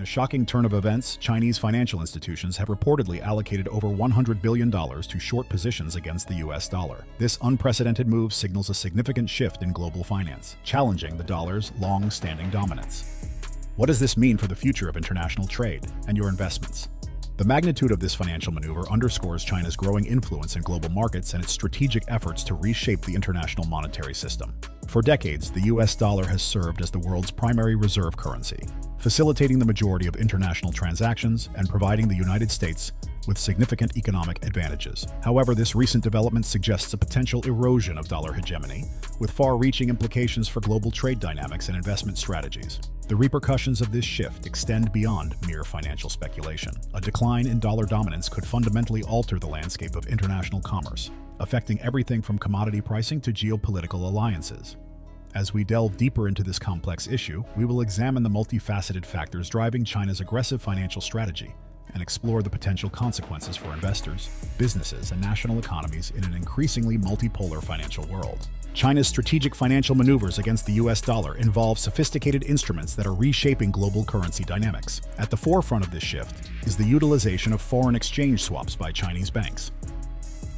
In a shocking turn of events, Chinese financial institutions have reportedly allocated over $100 billion to short positions against the US dollar. This unprecedented move signals a significant shift in global finance, challenging the dollar's long-standing dominance. What does this mean for the future of international trade and your investments? The magnitude of this financial maneuver underscores China's growing influence in global markets and its strategic efforts to reshape the international monetary system. For decades, the US dollar has served as the world's primary reserve currency, facilitating the majority of international transactions and providing the United States with significant economic advantages. However, this recent development suggests a potential erosion of dollar hegemony, with far-reaching implications for global trade dynamics and investment strategies. The repercussions of this shift extend beyond mere financial speculation. A decline in dollar dominance could fundamentally alter the landscape of international commerce, affecting everything from commodity pricing to geopolitical alliances. As we delve deeper into this complex issue, we will examine the multifaceted factors driving China's aggressive financial strategy and explore the potential consequences for investors, businesses, and national economies in an increasingly multipolar financial world. China's strategic financial maneuvers against the US dollar involve sophisticated instruments that are reshaping global currency dynamics. At the forefront of this shift is the utilization of foreign exchange swaps by Chinese banks.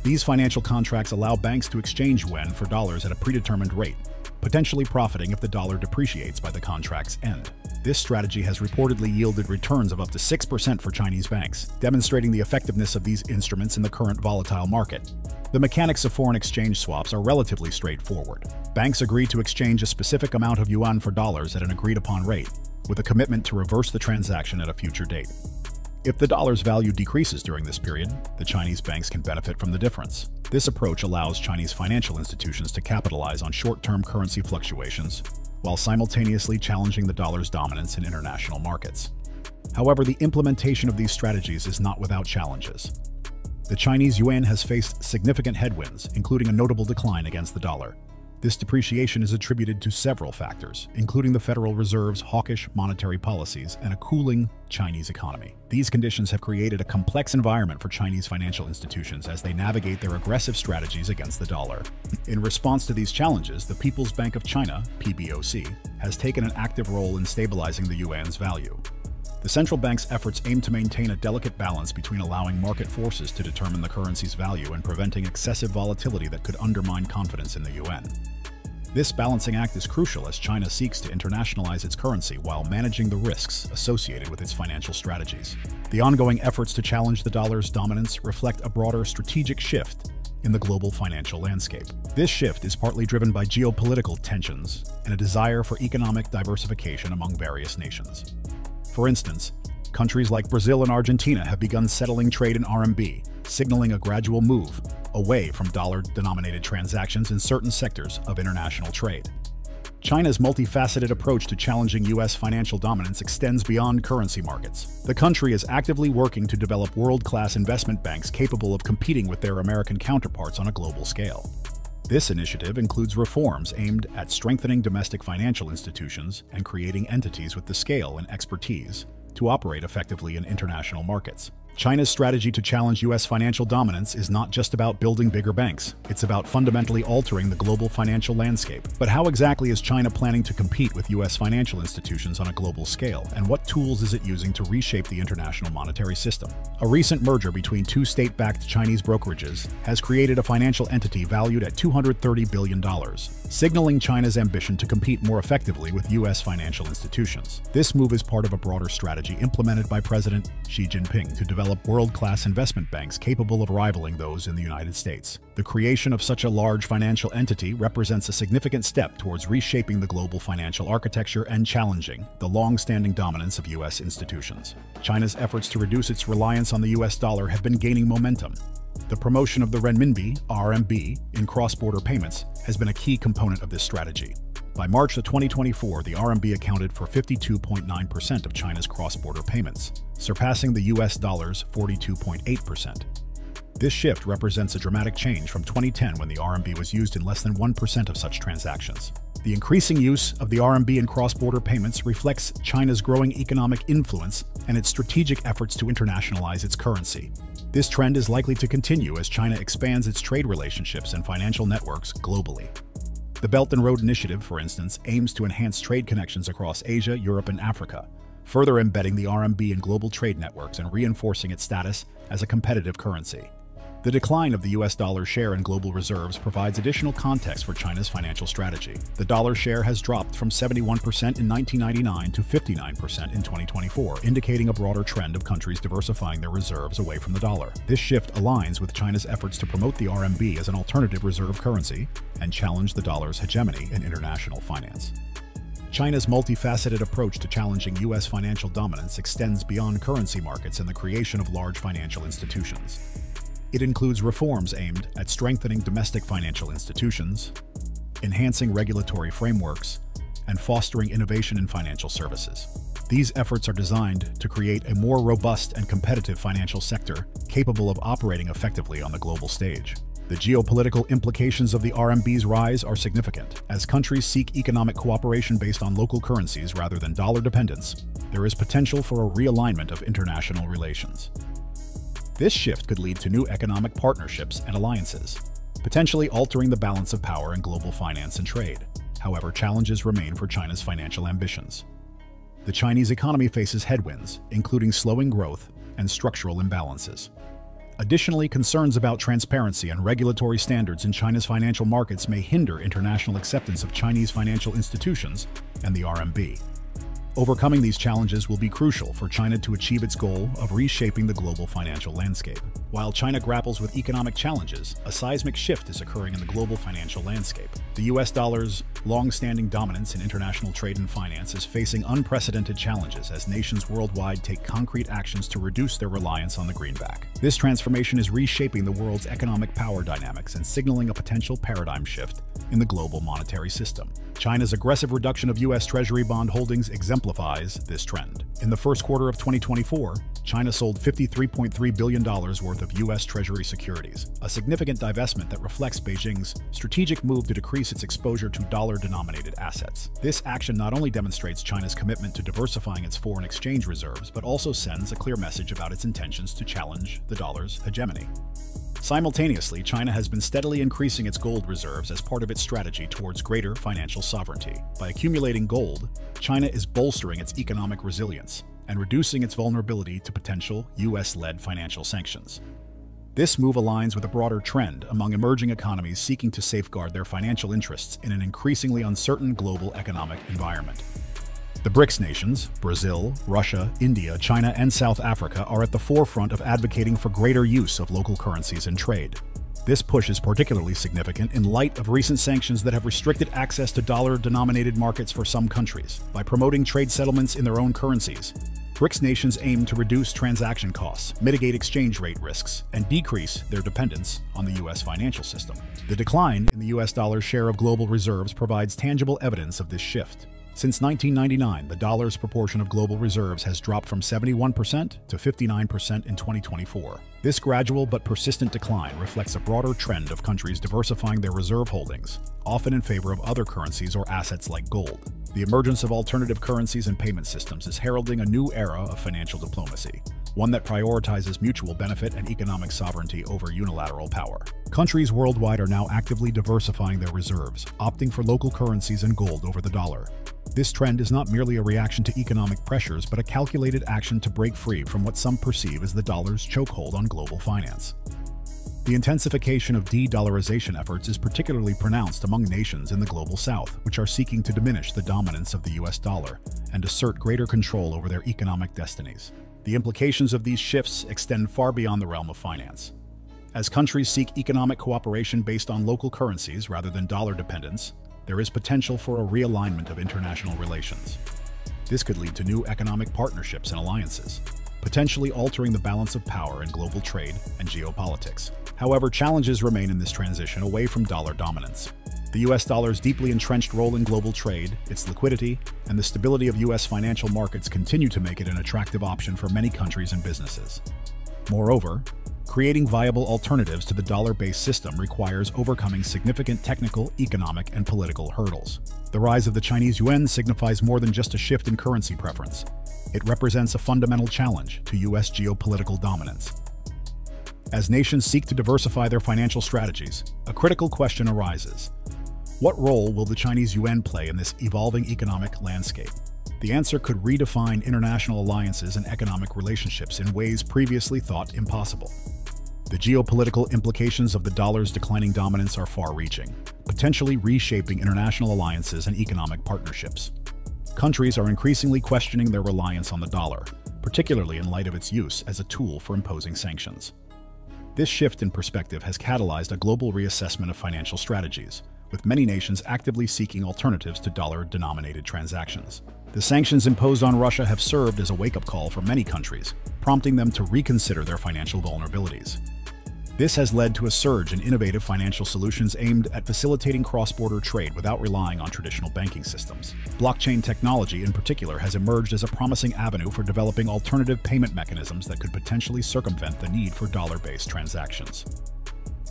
These financial contracts allow banks to exchange yuan for dollars at a predetermined rate, potentially profiting if the dollar depreciates by the contract's end. This strategy has reportedly yielded returns of up to 6% for Chinese banks, demonstrating the effectiveness of these instruments in the current volatile market. The mechanics of foreign exchange swaps are relatively straightforward. Banks agree to exchange a specific amount of yuan for dollars at an agreed-upon rate, with a commitment to reverse the transaction at a future date. If the dollar's value decreases during this period, the Chinese banks can benefit from the difference. This approach allows Chinese financial institutions to capitalize on short-term currency fluctuations, while simultaneously challenging the dollar's dominance in international markets. However, the implementation of these strategies is not without challenges. The Chinese yuan has faced significant headwinds, including a notable decline against the dollar. This depreciation is attributed to several factors, including the Federal Reserve's hawkish monetary policies and a cooling Chinese economy. These conditions have created a complex environment for Chinese financial institutions as they navigate their aggressive strategies against the dollar. In response to these challenges, the People's Bank of China, PBOC, has taken an active role in stabilizing the yuan's value. The central bank's efforts aim to maintain a delicate balance between allowing market forces to determine the currency's value and preventing excessive volatility that could undermine confidence in the yuan. This balancing act is crucial as China seeks to internationalize its currency while managing the risks associated with its financial strategies. The ongoing efforts to challenge the dollar's dominance reflect a broader strategic shift in the global financial landscape. This shift is partly driven by geopolitical tensions and a desire for economic diversification among various nations. For instance, countries like Brazil and Argentina have begun settling trade in RMB, signaling a gradual move away from dollar-denominated transactions in certain sectors of international trade. China's multifaceted approach to challenging U.S. financial dominance extends beyond currency markets. The country is actively working to develop world-class investment banks capable of competing with their American counterparts on a global scale. This initiative includes reforms aimed at strengthening domestic financial institutions and creating entities with the scale and expertise to operate effectively in international markets. China's strategy to challenge U.S. financial dominance is not just about building bigger banks, it's about fundamentally altering the global financial landscape. But how exactly is China planning to compete with U.S. financial institutions on a global scale, and what tools is it using to reshape the international monetary system? A recent merger between two state-backed Chinese brokerages has created a financial entity valued at $230 billion, signaling China's ambition to compete more effectively with U.S. financial institutions. This move is part of a broader strategy implemented by President Xi Jinping to develop world-class investment banks capable of rivaling those in the United States. The creation of such a large financial entity represents a significant step towards reshaping the global financial architecture and challenging the long-standing dominance of U.S. institutions. China's efforts to reduce its reliance on the U.S. dollar have been gaining momentum. The promotion of the renminbi, RMB, in cross-border payments has been a key component of this strategy. By March of 2024, the RMB accounted for 52.9% of China's cross-border payments, surpassing the US dollar's 42.8%. This shift represents a dramatic change from 2010 when the RMB was used in less than 1% of such transactions. The increasing use of the RMB in cross-border payments reflects China's growing economic influence and its strategic efforts to internationalize its currency. This trend is likely to continue as China expands its trade relationships and financial networks globally. The Belt and Road Initiative, for instance, aims to enhance trade connections across Asia, Europe, and Africa, further embedding the RMB in global trade networks and reinforcing its status as a competitive currency. The decline of the US dollar share in global reserves provides additional context for China's financial strategy. The dollar share has dropped from 71% in 1999 to 59% in 2024, indicating a broader trend of countries diversifying their reserves away from the dollar. This shift aligns with China's efforts to promote the RMB as an alternative reserve currency and challenge the dollar's hegemony in international finance. China's multifaceted approach to challenging U.S. financial dominance extends beyond currency markets and the creation of large financial institutions. It includes reforms aimed at strengthening domestic financial institutions, enhancing regulatory frameworks, and fostering innovation in financial services. These efforts are designed to create a more robust and competitive financial sector capable of operating effectively on the global stage. The geopolitical implications of the RMB's rise are significant. As countries seek economic cooperation based on local currencies rather than dollar dependence, there is potential for a realignment of international relations. This shift could lead to new economic partnerships and alliances, potentially altering the balance of power in global finance and trade. However, challenges remain for China's financial ambitions. The Chinese economy faces headwinds, including slowing growth and structural imbalances. Additionally, concerns about transparency and regulatory standards in China's financial markets may hinder international acceptance of Chinese financial institutions and the RMB. Overcoming these challenges will be crucial for China to achieve its goal of reshaping the global financial landscape. While China grapples with economic challenges, a seismic shift is occurring in the global financial landscape. The US dollar's long-standing dominance in international trade and finance is facing unprecedented challenges as nations worldwide take concrete actions to reduce their reliance on the greenback. This transformation is reshaping the world's economic power dynamics and signaling a potential paradigm shift in the global monetary system. China's aggressive reduction of U.S. Treasury bond holdings exemplifies this trend. In the first quarter of 2024, China sold $53.3 billion worth of U.S. Treasury securities, a significant divestment that reflects Beijing's strategic move to decrease its exposure to dollar-denominated assets. This action not only demonstrates China's commitment to diversifying its foreign exchange reserves, but also sends a clear message about its intentions to challenge the dollar's hegemony. Simultaneously, China has been steadily increasing its gold reserves as part of its strategy towards greater financial sovereignty. By accumulating gold, China is bolstering its economic resilience and reducing its vulnerability to potential US-led financial sanctions. This move aligns with a broader trend among emerging economies seeking to safeguard their financial interests in an increasingly uncertain global economic environment. The BRICS nations, Brazil, Russia, India, China, and South Africa, are at the forefront of advocating for greater use of local currencies in trade. This push is particularly significant in light of recent sanctions that have restricted access to dollar-denominated markets for some countries. By promoting trade settlements in their own currencies, BRICS nations aim to reduce transaction costs, mitigate exchange rate risks, and decrease their dependence on the U.S. financial system. The decline in the U.S. dollar's share of global reserves provides tangible evidence of this shift. Since 1999, the dollar's proportion of global reserves has dropped from 71% to 59% in 2024. This gradual but persistent decline reflects a broader trend of countries diversifying their reserve holdings, often in favor of other currencies or assets like gold. The emergence of alternative currencies and payment systems is heralding a new era of financial diplomacy, one that prioritizes mutual benefit and economic sovereignty over unilateral power. Countries worldwide are now actively diversifying their reserves, opting for local currencies and gold over the dollar. This trend is not merely a reaction to economic pressures, but a calculated action to break free from what some perceive as the dollar's chokehold on global finance. The intensification of de-dollarization efforts is particularly pronounced among nations in the global south, which are seeking to diminish the dominance of the US dollar and assert greater control over their economic destinies. The implications of these shifts extend far beyond the realm of finance. As countries seek economic cooperation based on local currencies rather than dollar dependence, there is potential for a realignment of international relations. This could lead to new economic partnerships and alliances, potentially altering the balance of power in global trade and geopolitics. However, challenges remain in this transition away from dollar dominance. The US dollar's deeply entrenched role in global trade, its liquidity, and the stability of US financial markets continue to make it an attractive option for many countries and businesses. Moreover, creating viable alternatives to the dollar-based system requires overcoming significant technical, economic, and political hurdles. The rise of the Chinese yuan signifies more than just a shift in currency preference. It represents a fundamental challenge to US geopolitical dominance. As nations seek to diversify their financial strategies, a critical question arises. What role will the Chinese yuan play in this evolving economic landscape? The answer could redefine international alliances and economic relationships in ways previously thought impossible. The geopolitical implications of the dollar's declining dominance are far-reaching, potentially reshaping international alliances and economic partnerships. Countries are increasingly questioning their reliance on the dollar, particularly in light of its use as a tool for imposing sanctions. This shift in perspective has catalyzed a global reassessment of financial strategies, with many nations actively seeking alternatives to dollar-denominated transactions. The sanctions imposed on Russia have served as a wake-up call for many countries, prompting them to reconsider their financial vulnerabilities. This has led to a surge in innovative financial solutions aimed at facilitating cross-border trade without relying on traditional banking systems. Blockchain technology, in particular, has emerged as a promising avenue for developing alternative payment mechanisms that could potentially circumvent the need for dollar-based transactions.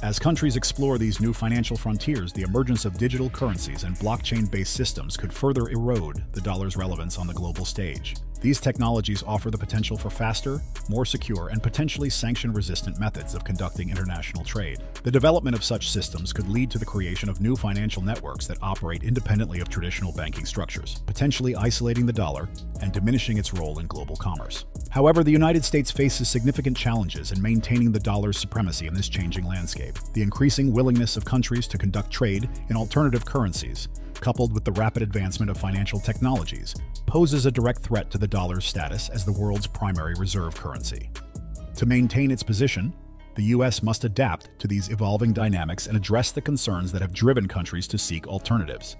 As countries explore these new financial frontiers, the emergence of digital currencies and blockchain-based systems could further erode the dollar's relevance on the global stage. These technologies offer the potential for faster, more secure, and potentially sanction-resistant methods of conducting international trade. The development of such systems could lead to the creation of new financial networks that operate independently of traditional banking structures, potentially isolating the dollar and diminishing its role in global commerce. However, the United States faces significant challenges in maintaining the dollar's supremacy in this changing landscape. The increasing willingness of countries to conduct trade in alternative currencies, coupled with the rapid advancement of financial technologies, poses a direct threat to the dollar's status as the world's primary reserve currency. To maintain its position, the U.S. must adapt to these evolving dynamics and address the concerns that have driven countries to seek alternatives.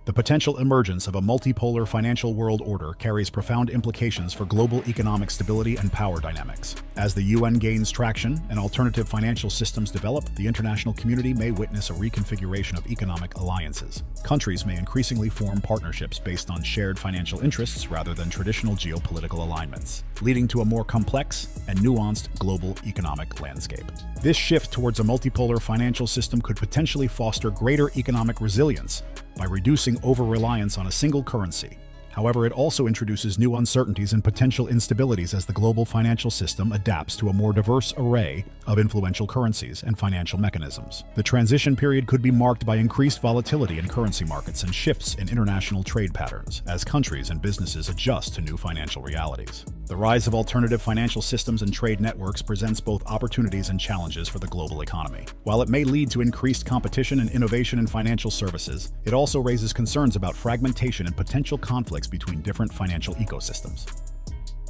The potential emergence of a multipolar financial world order carries profound implications for global economic stability and power dynamics. As the Yuan gains traction and alternative financial systems develop, the international community may witness a reconfiguration of economic alliances. Countries may increasingly form partnerships based on shared financial interests rather than traditional geopolitical alignments, leading to a more complex and nuanced global economic landscape. This shift towards a multipolar financial system could potentially foster greater economic resilience by reducing over-reliance on a single currency. However, it also introduces new uncertainties and potential instabilities as the global financial system adapts to a more diverse array of influential currencies and financial mechanisms. The transition period could be marked by increased volatility in currency markets and shifts in international trade patterns as countries and businesses adjust to new financial realities. The rise of alternative financial systems and trade networks presents both opportunities and challenges for the global economy. While it may lead to increased competition and innovation in financial services, it also raises concerns about fragmentation and potential conflicts between different financial ecosystems.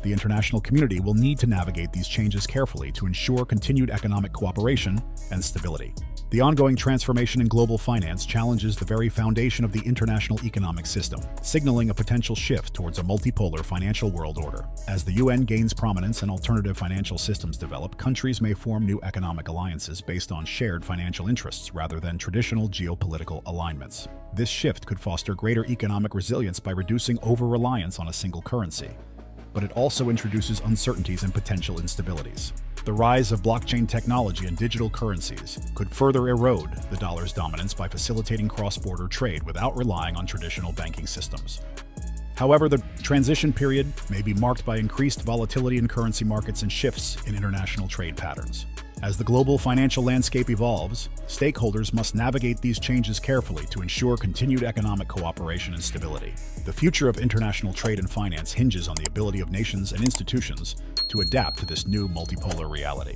The international community will need to navigate these changes carefully to ensure continued economic cooperation and stability. The ongoing transformation in global finance challenges the very foundation of the international economic system, signaling a potential shift towards a multipolar financial world order. As the UN gains prominence and alternative financial systems develop, countries may form new economic alliances based on shared financial interests rather than traditional geopolitical alignments. This shift could foster greater economic resilience by reducing over-reliance on a single currency, but it also introduces uncertainties and potential instabilities. The rise of blockchain technology and digital currencies could further erode the dollar's dominance by facilitating cross-border trade without relying on traditional banking systems. However, the transition period may be marked by increased volatility in currency markets and shifts in international trade patterns. As the global financial landscape evolves, stakeholders must navigate these changes carefully to ensure continued economic cooperation and stability. The future of international trade and finance hinges on the ability of nations and institutions to adapt to this new multipolar reality.